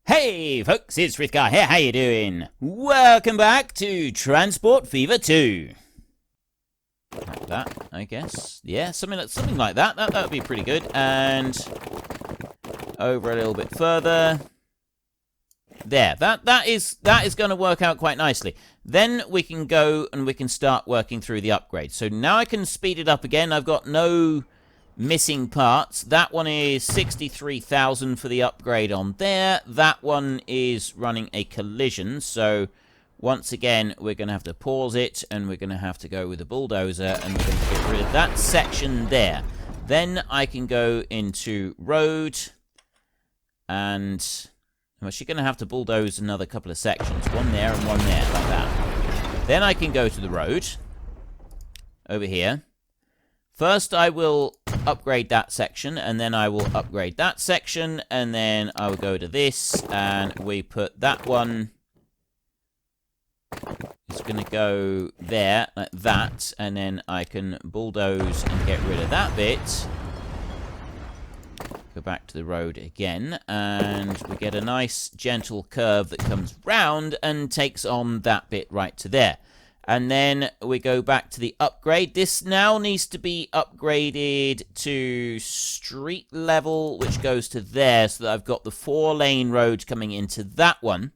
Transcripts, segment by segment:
Hey folks, it's Frithgar here, how you doing? Welcome back to Transport Fever 2. Like that, I guess. Yeah, something like that. That would be pretty good. And over a little bit further. There, that is going to work out quite nicely. Then we can go and we can start working through the upgrade. So now I can speed it up again. I've got no missing parts. That one is 63,000 for the upgrade on there. That one is running a collision. So once again, we're going to have to pause it and we're going to have to go with the bulldozer and we're going to get rid of that section there. Then I can go into road and I'm actually going to have to bulldoze another couple of sections. One there and one there, like that. Then I can go to the road over here. First, I will upgrade that section, and then I will upgrade that section, and then I will go to this, and we put that one. It's going to go there, like that, and then I can bulldoze and get rid of that bit. Go back to the road again, and we get a nice, gentle curve that comes round and takes on that bit right to there. And then we go back to the upgrade. This now needs to be upgraded to street level, which goes to there, so that I've got the 4-lane road coming into that one.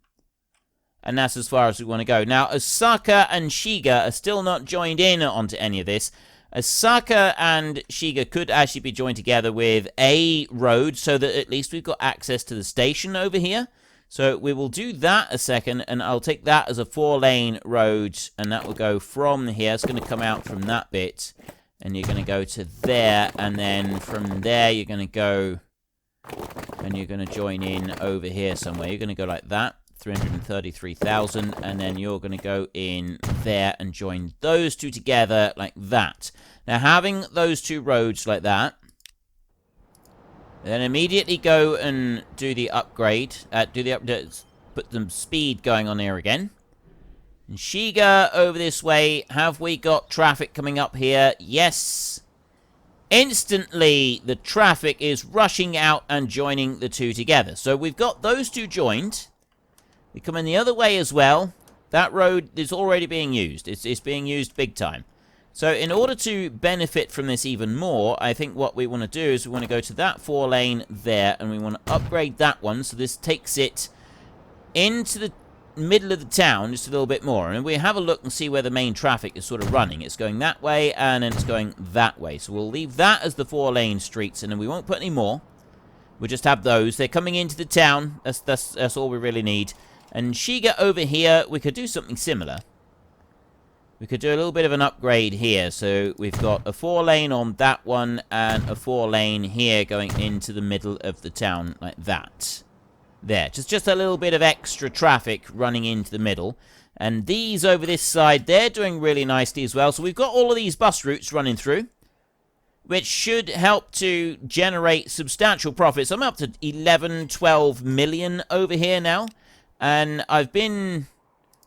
And that's as far as we want to go. Now, Osaka and Shiga are still not joined in onto any of this. Osaka and Shiga could actually be joined together with a road, so that at least we've got access to the station over here. So we will do that a second, and I'll take that as a 4-lane road, and that will go from here. It's going to come out from that bit, and you're going to go to there, and then from there you're going to go, and you're going to join in over here somewhere. You're going to go like that, 333,000, and then you're going to go in there and join those two together like that. Now, having those two roads like that, then immediately go and do the upgrade. Put some speed going on here again. And Shiga over this way. Have we got traffic coming up here? Yes. Instantly, the traffic is rushing out and joining the two together. So we've got those two joined. We come in the other way as well. That road is already being used. It's being used big time. So in order to benefit from this even more, I think what we want to do is we want to go to that 4-lane there, and we want to upgrade that one, so this takes it into the middle of the town just a little bit more. And we have a look and see where the main traffic is sort of running. It's going that way, and then it's going that way. So we'll leave that as the 4-lane streets, and then we won't put any more. We'll just have those. They're coming into the town. That's all we really need. And Shiga over here, we could do something similar. We could do a little bit of an upgrade here. So we've got a 4-lane on that one and a 4-lane here going into the middle of the town like that. There. Just a little bit of extra traffic running into the middle. And these over this side, they're doing really nicely as well. So we've got all of these bus routes running through, which should help to generate substantial profits. I'm up to 11, 12 million over here now. And I've been...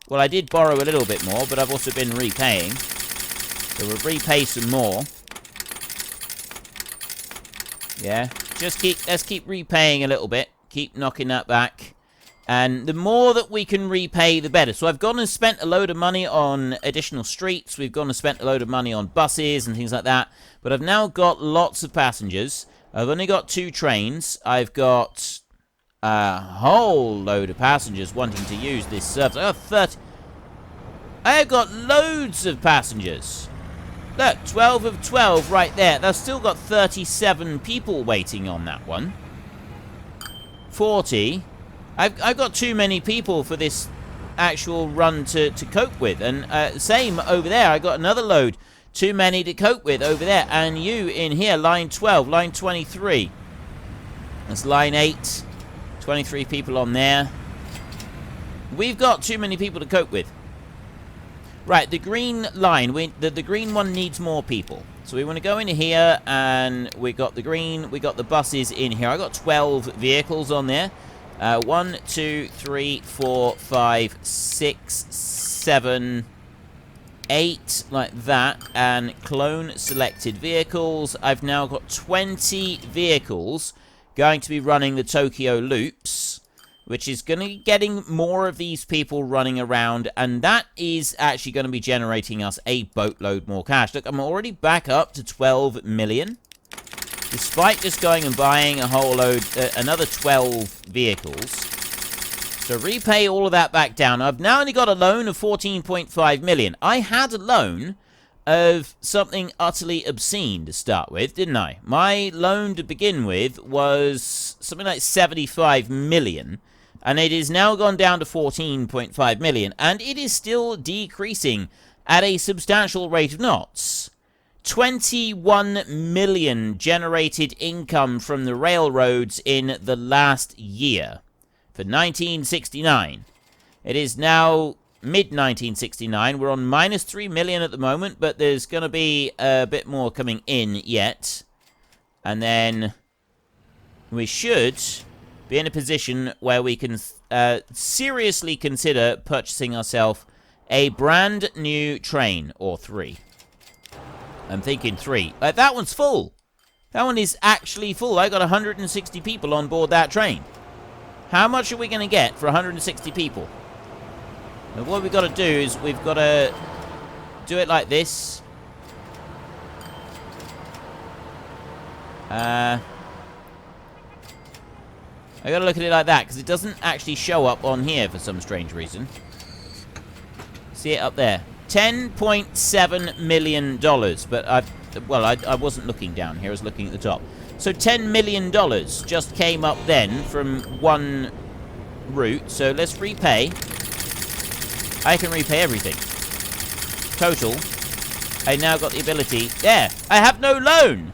Well, I did borrow a little bit more, but I've also been repaying. So we'll repay some more. Yeah, let's keep repaying a little bit. Keep knocking that back. And the more that we can repay, the better. So I've gone and spent a load of money on additional streets. We've gone and spent a load of money on buses and things like that. But I've now got lots of passengers. I've only got 2 trains. I've got a whole load of passengers wanting to use this service. I got 30. I have got loads of passengers. Look, 12 of 12 right there. They've still got 37 people waiting on that one. 40. I've got too many people for this actual run to cope with. And same over there. I got another load. Too many to cope with over there. And you in here, line 12, line 23. That's line 8. 23 people on there. We've got too many people to cope with. Right, the green line. The green one needs more people. So we want to go in here, and we got the green. We got the buses in here. I got 12 vehicles on there. 1, 2, 3, 4, 5, 6, 7, 8, like that. And clone selected vehicles. I've now got 20 vehicles going to be running the Tokyo loops. which is going to be getting more of these people running around, and that is actually going to be generating us a boatload more cash. Look, I'm already back up to 12 million, despite just going and buying a whole load, another 12 vehicles. So repay all of that back down. I've now only got a loan of 14.5 million. I had a loan of something utterly obscene to start with, didn't I? My loan to begin with was something like 75 million, and it is now gone down to 14.5 million, and it is still decreasing at a substantial rate of knots. 21 million generated income from the railroads in the last year for 1969. It is now mid-1969. We're on minus 3 million at the moment, but there's going to be a bit more coming in yet. And then we should be in a position where we can seriously consider purchasing ourselves a brand new train, or 3. I'm thinking 3. That one's full. That one is actually full. I got 160 people on board that train. How much are we going to get for 160 people? And what we've got to do is we've got to do it like this. I got to look at it like that, because it doesn't actually show up on here for some strange reason. See it up there. $10.7 million. But I wasn't looking down here. I was looking at the top. So $10 million just came up then from one route. So let's repay. I can repay everything. Total. I now got the ability. There. I have no loan.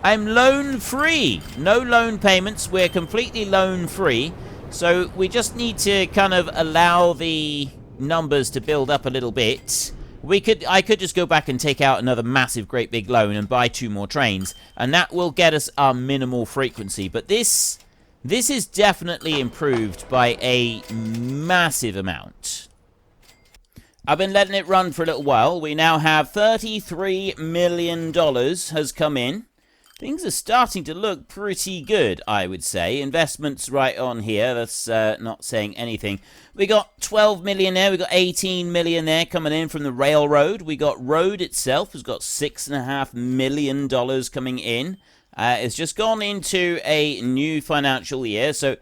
I'm loan free. No loan payments. We're completely loan free. So we just need to kind of allow the numbers to build up a little bit. I could just go back and take out another massive, great big loan and buy 2 more trains, and that will get us our minimal frequency. But this is definitely improved by a massive amount. I've been letting it run for a little while. We now have $33 million has come in. Things are starting to look pretty good, I would say. Investments right on here. That's not saying anything. We got 12 million there. We got 18 million there coming in from the railroad. We got road itself has got $6.5 million coming in. It's just gone into a new financial year, so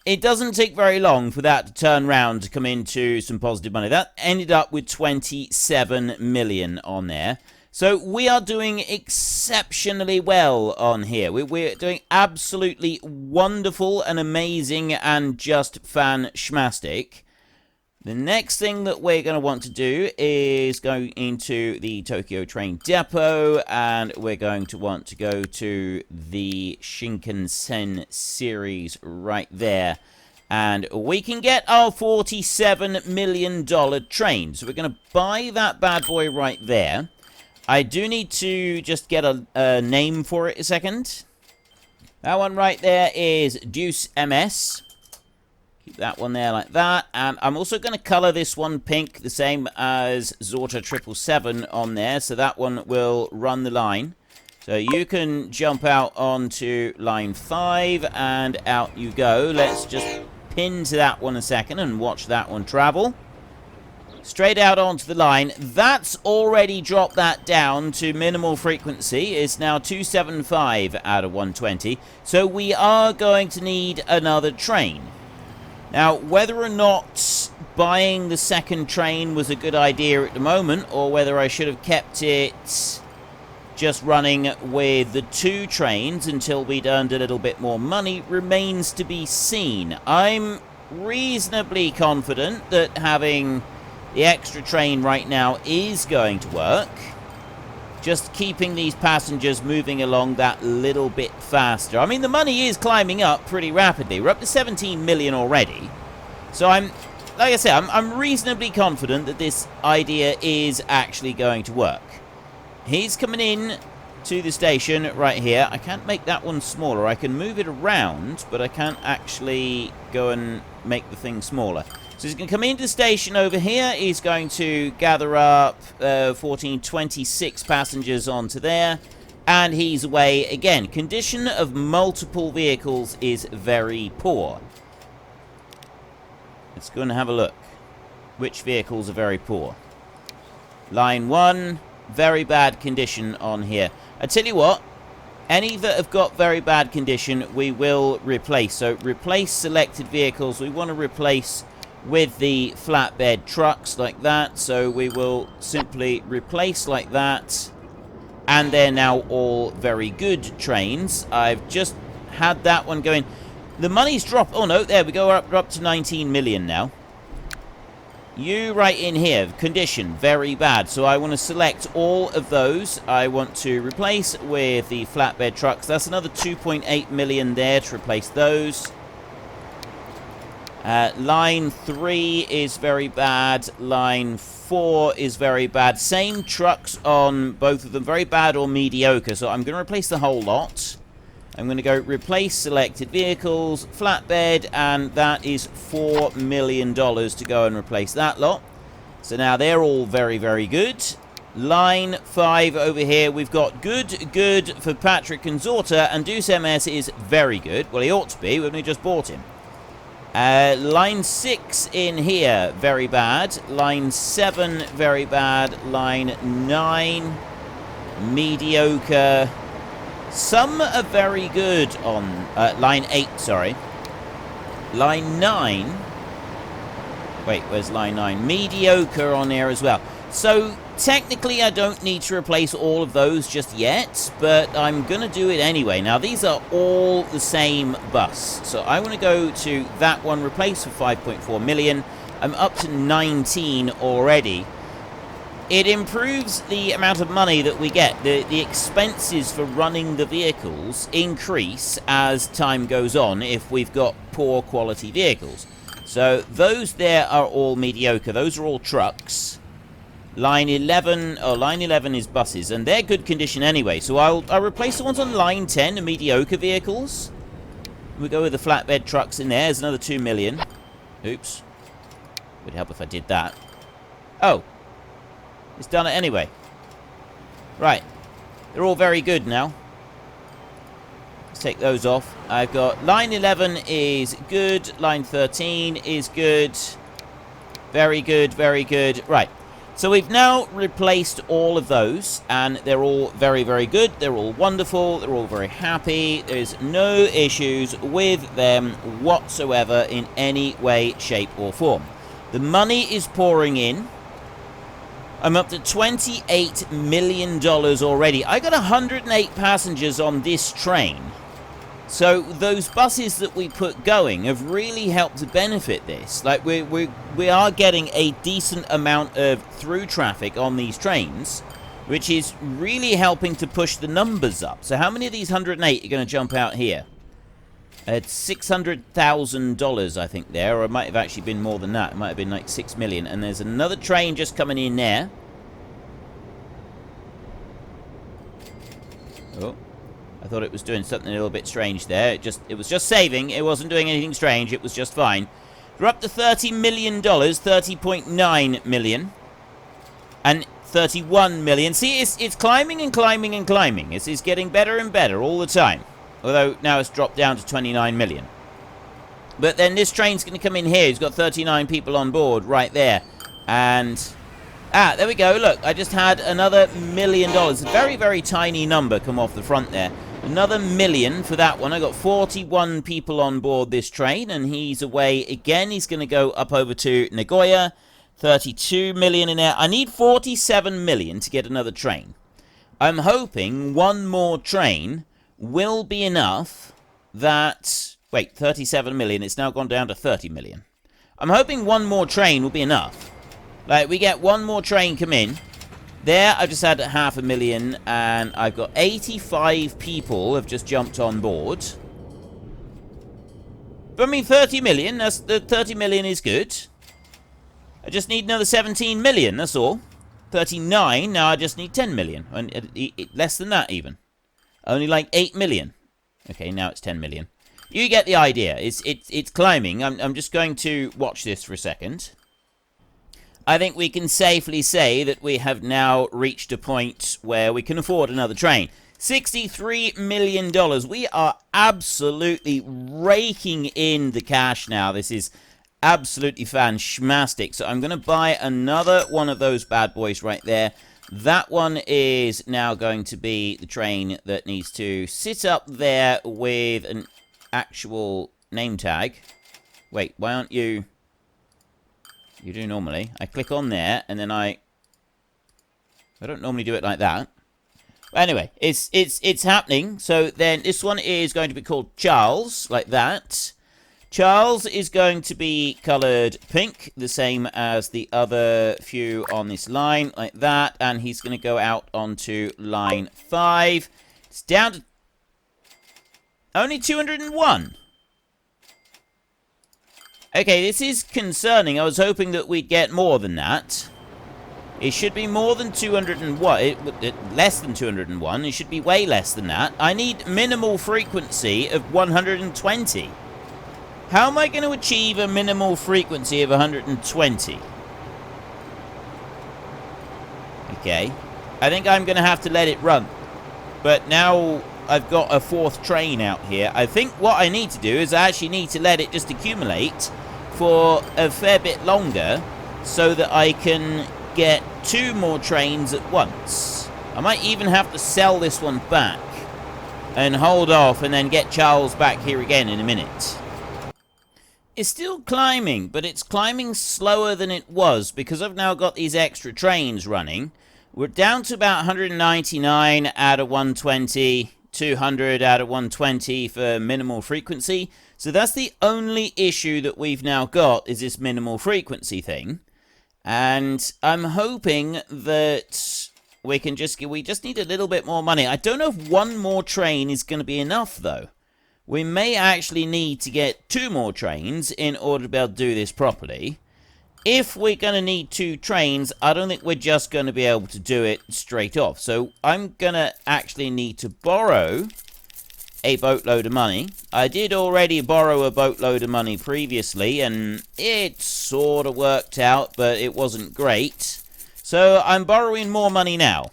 it doesn't take very long for that to turn around to come into some positive money. That ended up with 27 million on there. So we are doing exceptionally well on here. We're doing absolutely wonderful and amazing and just fan-schmastic. The next thing that we're going to want to do is go into the Tokyo train depot, and we're going to want to go to the Shinkansen series right there. And we can get our $47 million train. So we're going to buy that bad boy right there. I do need to just get a name for it a second. That one right there is Deuce MS. Keep that one there like that. And I'm also going to color this one pink, the same as Zorta 777 on there. So that one will run the line. So you can jump out onto line 5 and out you go. Let's just pin to that one a second and watch that one travel. Straight out onto the line. That's already dropped that down to minimal frequency. It's now 275 out of 120. So we are going to need another train. Now, whether or not buying the second train was a good idea at the moment, or whether I should have kept it just running with the 2 trains until we'd earned a little bit more money, remains to be seen. I'm reasonably confident that having the extra train right now is going to work. Just keeping these passengers moving along that little bit faster. I mean, the money is climbing up pretty rapidly. We're up to 17 million already. So like I said, I'm reasonably confident that this idea is actually going to work. He's coming in to the station right here. I can't make that one smaller. I can move it around, but I can't actually go and make the thing smaller. So he's going to come into the station over here. He's going to gather up 26 passengers onto there. And he's away again. Condition of multiple vehicles is very poor. Let's go and have a look. Which vehicles are very poor? Line 1, very bad condition on here. I tell you what, any that have got very bad condition, we will replace. So replace selected vehicles. We want to replace with the flatbed trucks like that. So we will simply replace like that. And they're now all very good trains. I've just had that one going. The money's dropped. Oh no, there we go. We're up to 19 million now. You right in here, condition, very bad. So I want to select all of those. I want to replace with the flatbed trucks. That's another 2.8 million there to replace those. Line 3 is very bad. Line 4 is very bad. Same trucks on both of them, very bad or mediocre. So I'm going to replace the whole lot. I'm going to go replace selected vehicles, flatbed, and that is $4 million to go and replace that lot. So now they're all very, very good. Line 5 over here, we've got good for Patrick and Zorta, and Deuce MS is very good. Well, he ought to be, we've only just bought him. Line 6 in here, very bad. Line 7, very bad. Line 9, mediocre. Some are very good on line 8, sorry. Line 9. Wait, where's line 9? Mediocre on there as well. So, technically, I don't need to replace all of those just yet, but I'm going to do it anyway. Now, these are all the same bus. So, I want to go to that one, replace for 5.4 million. I'm up to 19 already. It improves the amount of money that we get. The expenses for running the vehicles increase as time goes on if we've got poor quality vehicles. So those there are all mediocre. Those are all trucks. Line 11 is buses, and they're good condition anyway. So I'll replace the ones on line 10, the mediocre vehicles. We'll go with the flatbed trucks in there. There's another 2 million. Oops. Would help if I did that. Oh. It's done it anyway. Right. They're all very good now. Let's take those off. I've got line 11 is good. Line 13 is good. Very good, very good. Right. So we've now replaced all of those, and they're all very, very good. They're all wonderful. They're all very happy. There's no issues with them whatsoever in any way, shape, or form. The money is pouring in. I'm up to $28 million already. I got 108 passengers on this train. So those buses that we put going have really helped to benefit this. Like we are getting a decent amount of through traffic on these trains, which is really helping to push the numbers up. So how many of these 108 are going to jump out here? It's $600,000, I think, there. Or it might have actually been more than that. It might have been like 6 million. And there's another train just coming in there. Oh. I thought it was doing something a little bit strange there. It was just saving. It wasn't doing anything strange. It was just fine. We're up to $30 million. 30.9 million. And 31 million. See, it's climbing and climbing and climbing. It's getting better and better all the time. Although, now it's dropped down to 29 million. But then this train's going to come in here. It's got 39 people on board right there. And, there we go. Look, I just had another $1 million. A very, very tiny number come off the front there. Another million for that one. I got 41 people on board this train. And he's away again. He's going to go up over to Nagoya. 32 million in there. I need 47 million to get another train. I'm hoping one more train will be enough that... Wait, 37 million. It's now gone down to 30 million. I'm hoping one more train will be enough. Like, we get one more train come in. There, I've just had 500,000, and I've got 85 people have just jumped on board. But, I mean, 30 million, the 30 million is good. I just need another 17 million, that's all. 39, now I just need 10 million. And less than that, even. Only like 8 million. Okay, now it's 10 million. You get the idea. It's climbing. I'm just going to watch this for a second. I think we can safely say that we have now reached a point where we can afford another train. $63 million. We are absolutely raking in the cash now. This is absolutely fantastic. So I'm going to buy another one of those bad boys right there. That one is now going to be the train that needs to sit up there with an actual name tag. Wait, why aren't you... You do normally. I click on there, and then I don't normally do it like that. Anyway, it's happening. So then this one is going to be called Charles, like that. Charles is going to be coloured pink, the same as the other few on this line, like that. And he's going to go out onto line 5. It's down to only 201. Okay, this is concerning. I was hoping that we'd get more than that. It should be more than 201. Less than 201. It should be way less than that. I need minimal frequency of 120. How am I going to achieve a minimal frequency of 120? Okay. I think I'm going to have to let it run. But now I've got a 4th train out here. I think what I need to do is I actually need to let it just accumulate for a fair bit longer so that I can get 2 more trains at once. I might even have to sell this one back and hold off and then get Charles back here again in a minute. It's still climbing, but it's climbing slower than it was because I've now got these extra trains running. We're down to about 199 out of 120, 200 out of 120 for minimal frequency. So that's the only issue that we've now got, is this minimal frequency thing. And I'm hoping that we just need a little bit more money. I don't know if 1 more train is going to be enough, though. We may actually need to get 2 more trains in order to be able to do this properly. If we're going to need 2 trains, I don't think we're just going to be able to do it straight off. So I'm going to actually need to borrow a boatload of money. I did already borrow a boatload of money previously, and it sort of worked out, but it wasn't great. So I'm borrowing more money now.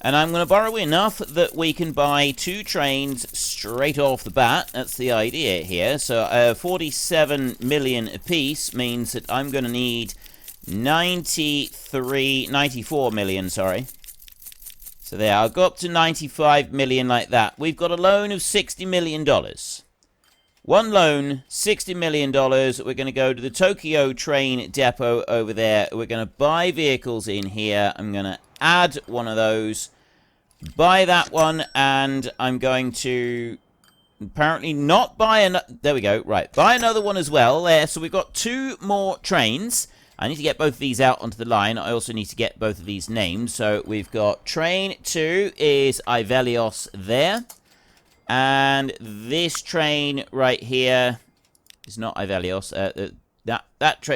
And I'm going to borrow enough that we can buy 2 trains straight off the bat. That's the idea here. So 47 million apiece means that I'm going to need 94 million, sorry. So there, I'll go up to 95 million like that. We've got a loan of $60 million. 1 loan, $60 million. We're going to go to the Tokyo train depot over there. We're going to buy vehicles in here. I'm going to add one of those. Buy that one, and I'm going to apparently not buy another. There we go. Right, buy another one as well there. So we've got 2 more trains. I need to get both of these out onto the line. I also need to get both of these names. So we've got train 2 is Ivelios there. And this train right here is not Ivelios.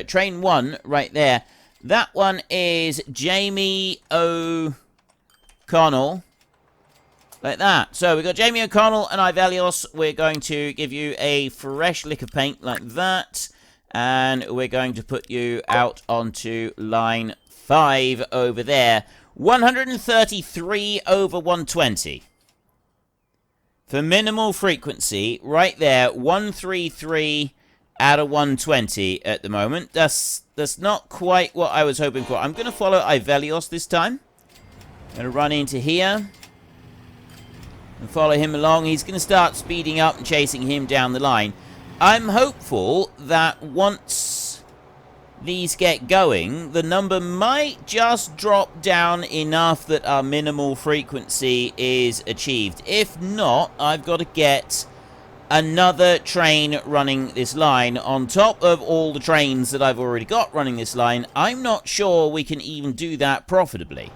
Train 1 right there. That one is Jamie O'Connell. Like that. So we've got Jamie O'Connell and Ivelios. We're going to give you a fresh lick of paint like that. And we're going to put you out onto line 5 over there. 133 over 120. For minimal frequency, right there, 133 out of 120 at the moment. That's not quite what I was hoping for. I'm going to follow Ivelios this time. I'm going to run into here and follow him along. He's going to start speeding up and chasing him down the line. I'm hopeful that once these get going, the number might just drop down enough that our minimal frequency is achieved. If not, I've got to get another train running this line on top of all the trains that I've already got running this line. I'm not sure we can even do that profitably.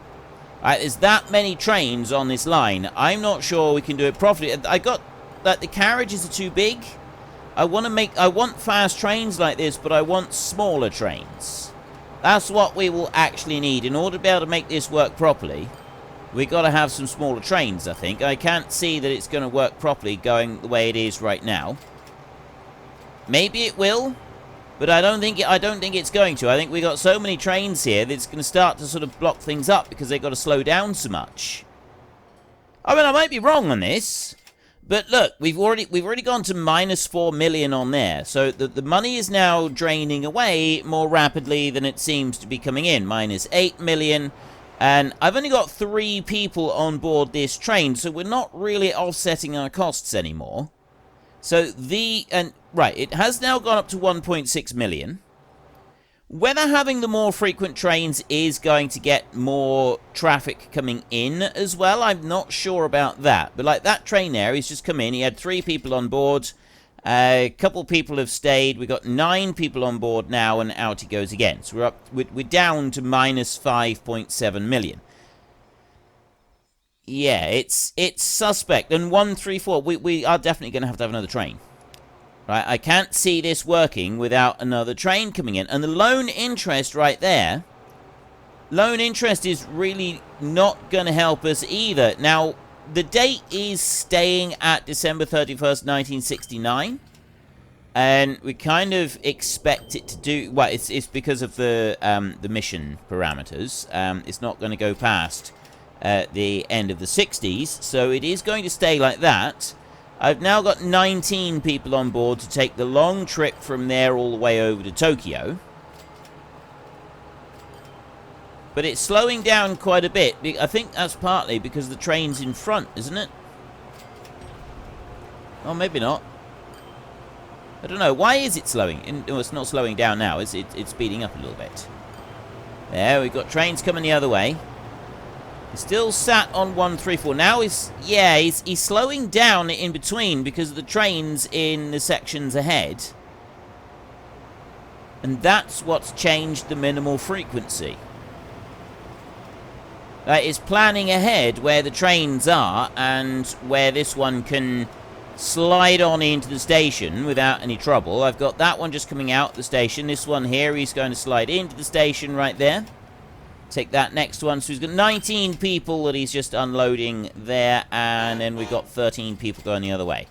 There's that many trains on this line. I'm not sure we can do it profitably. I got that the carriages are too big. I want fast trains like this, but I want smaller trains. That's what we will actually need. In order to be able to make this work properly, we got to have some smaller trains, I think. I can't see that it's going to work properly going the way it is right now. Maybe it will, but I don't think it's going to. I think we got so many trains here that it's going to start to sort of block things up because they've got to slow down so much. I mean, I might be wrong on this, But look, we've already gone to minus 4 million on there. So the money is now draining away more rapidly than it seems to be coming in. Minus 8 million. And I've only got 3 people on board this train, so we're not really offsetting our costs anymore. So right, it has now gone up to 1.6 million. Whether having the more frequent trains is going to get more traffic coming in as well, I'm not sure about that. But like that train there, he's just come in. He had 3 people on board. A couple people have stayed. We've got 9 people on board now, and out he goes again. So we're down to minus 5.7 million. Yeah, it's suspect. And 134, we are definitely going to have another train. Right, I can't see this working without another train coming in. And the loan interest right there, loan interest is really not going to help us either. Now, the date is staying at December 31st, 1969. And we kind of expect it to do... Well, it's because of the mission parameters. It's not going to go past the end of the 60s. So it is going to stay like that. I've now got 19 people on board to take the long trip from there all the way over to Tokyo. But it's slowing down quite a bit. I think that's partly because the train's in front, isn't it? Oh, maybe not. I don't know. Why is it slowing? No, it's not slowing down now. It's speeding up a little bit. There, we've got trains coming the other way. He's still sat on 134. Now he's slowing down in between because of the trains in the sections ahead. And that's what's changed the minimal frequency. It's planning ahead where the trains are and where this one can slide on into the station without any trouble. I've got that one just coming out the station. This one here, he's going to slide into the station right there. Take that next one. So he's got 19 people that he's just unloading there, and then we've got 13 people going the other way.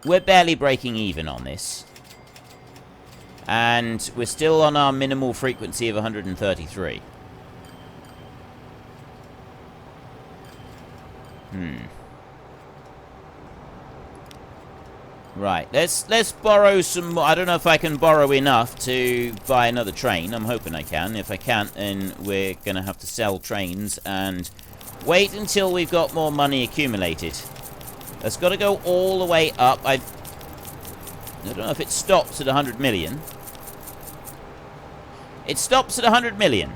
We're barely breaking even on this. And we're still on our minimal frequency of 133. Right, let's borrow some more. I don't know if I can borrow enough to buy another train. I'm hoping I can. If I can't, then we're going to have to sell trains and wait until we've got more money accumulated. It's got to go all the way up. I don't know if it stops at 100 million. It stops at 100 million.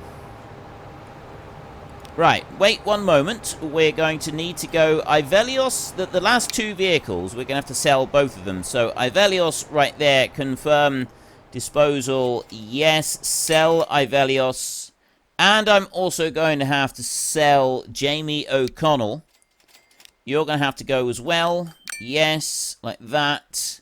Right, wait one moment. We're going to need to go Ivelios. The last 2 vehicles, we're going to have to sell both of them. So Ivelios right there, confirm disposal. Yes, sell Ivelios. And I'm also going to have to sell Jamie O'Connell. You're going to have to go as well. Yes, like that.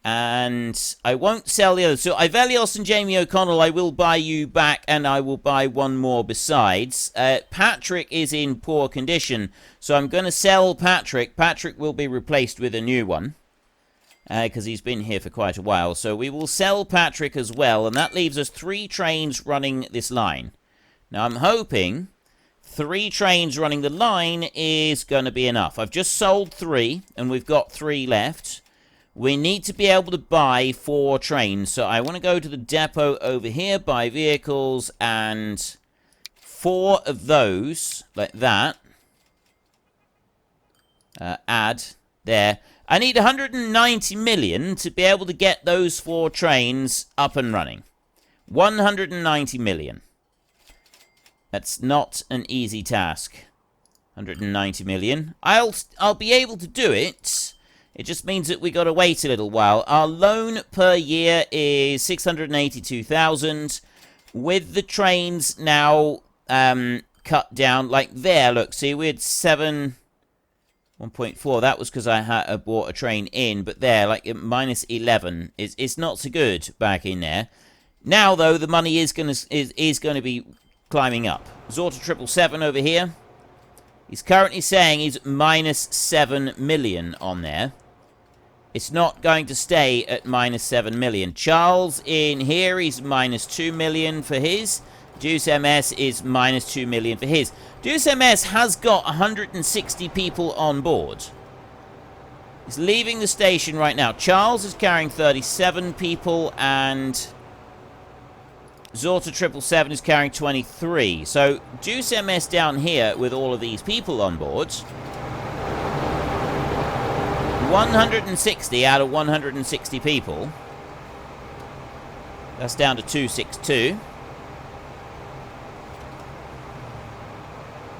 And I won't sell the others. So Ivelios and Jamie O'Connell, I will buy you back, and I will buy one more besides. Patrick is in poor condition, so I'm going to sell Patrick. Patrick will be replaced with a new one, because he's been here for quite a while. So we will sell Patrick as well, and that leaves us 3 trains running this line. Now I'm hoping 3 trains running the line is going to be enough. I've just sold 3, and we've got 3 left. We need to be able to buy 4 trains. So I want to go to the depot over here, buy vehicles, and 4 of those, like that. Add there. I need 190 million to be able to get those 4 trains up and running. 190 million. That's not an easy task. 190 million. I'll be able to do it. It just means that we got to wait a little while. Our loan per year is 682,000. With the trains now cut down, like there, look, see, we had 1.4. That was because I bought a train in, but there, like minus 11. It's not so good back in there. Now, though, the money is going to be climbing up. Zorta 777 over here. He's currently saying he's minus 7 million on there. It's not going to stay at minus 7 million. Charles in here, he's minus 2 million for his. Deuce MS is minus 2 million for his. Deuce MS has got 160 people on board. He's leaving the station right now. Charles is carrying 37 people, and Zorta 777 is carrying 23. So, Deuce MS down here with all of these people on board. 160 out of 160 people. That's down to 262.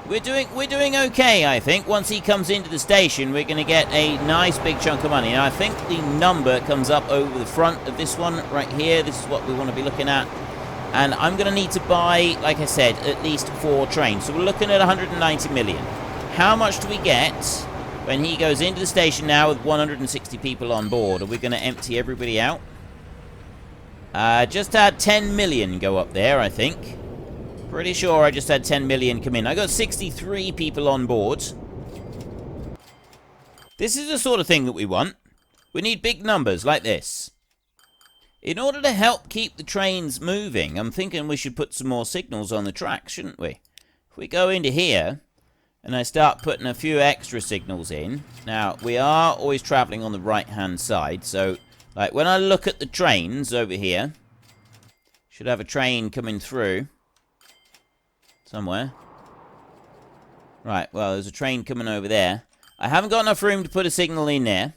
We're doing okay, I think. Once he comes into the station, we're going to get a nice big chunk of money. And I think the number comes up over the front of this one right here. This is what we want to be looking at. And I'm going to need to buy, like I said, at least 4 trains. So we're looking at 190 million. How much do we get when he goes into the station now with 160 people on board? Are we going to empty everybody out? Just had 10 million go up there, I think. Pretty sure I just had 10 million come in. I got 63 people on board. This is the sort of thing that we want. We need big numbers like this. In order to help keep the trains moving, I'm thinking we should put some more signals on the track, shouldn't we? If we go into here, and I start putting a few extra signals in. Now, we are always traveling on the right-hand side, so, like, when I look at the trains over here, should have a train coming through. Somewhere. Right, well, there's a train coming over there. I haven't got enough room to put a signal in there.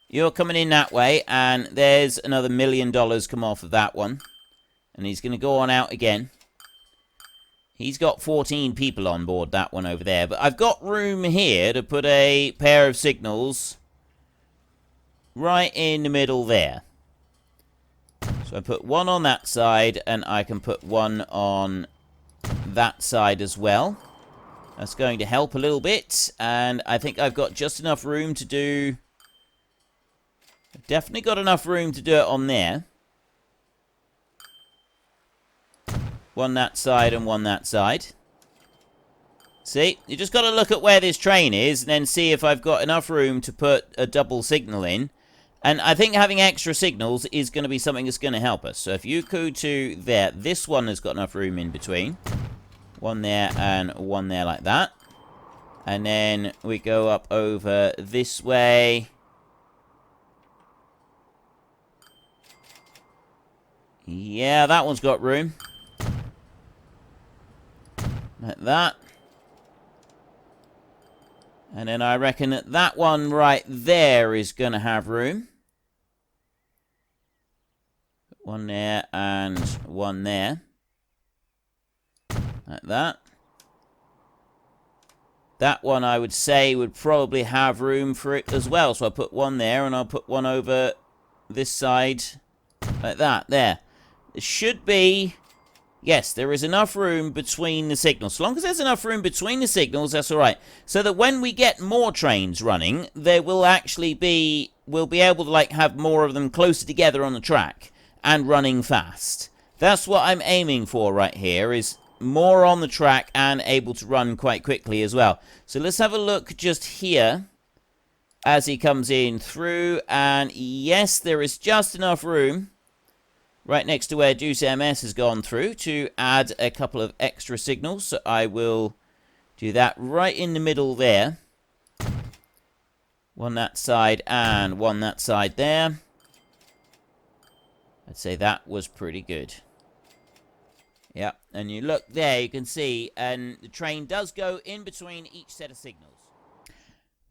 You're coming in that way, and there's another $1 million come off of that one. And he's going to go on out again. He's got 14 people on board, that one over there. But I've got room here to put a pair of signals right in the middle there. So I put one on that side, and I can put one on that side as well. That's going to help a little bit, and I think I've got just enough room to do... I've definitely got enough room to do it on there. One that side and one that side. See, you just got to look at where this train is and then see if I've got enough room to put a double signal in. And I think having extra signals is going to be something that's going to help us. So if you go to there, this one has got enough room in between. One there and one there like that. And then we go up over this way. Yeah, that one's got room. Like that. And then I reckon that that one right there is going to have room. One there and one there. Like that. That one I would say would probably have room for it as well. So I'll put one there and I'll put one over this side. Like that. There. It should be... Yes, there is enough room between the signals. So long as there's enough room between the signals, that's alright. So that when we get more trains running, there will actually be... We'll be able to, like, have more of them closer together on the track. And running fast. That's what I'm aiming for right here, is more on the track and able to run quite quickly as well. So let's have a look just here as he comes in through. And yes, there is just enough room right next to where Deuce MS has gone through to add a couple of extra signals. So I will do that right in the middle there. One that side and one that side there. I'd say that was pretty good. Yep, and you look there, you can see, and the train does go in between each set of signals.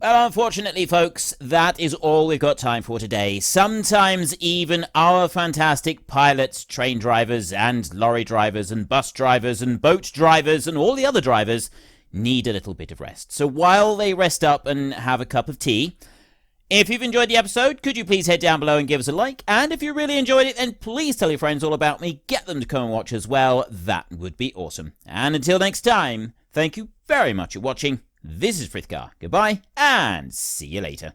Well, unfortunately, folks, that is all we've got time for today. Sometimes even our fantastic pilots, train drivers, and lorry drivers, and bus drivers, and boat drivers, and all the other drivers need a little bit of rest. So while they rest up and have a cup of tea... If you've enjoyed the episode, could you please head down below and give us a like? And if you really enjoyed it, then please tell your friends all about me. Get them to come and watch as well. That would be awesome. And until next time, thank you very much for watching. This is Frithgar. Goodbye, and see you later.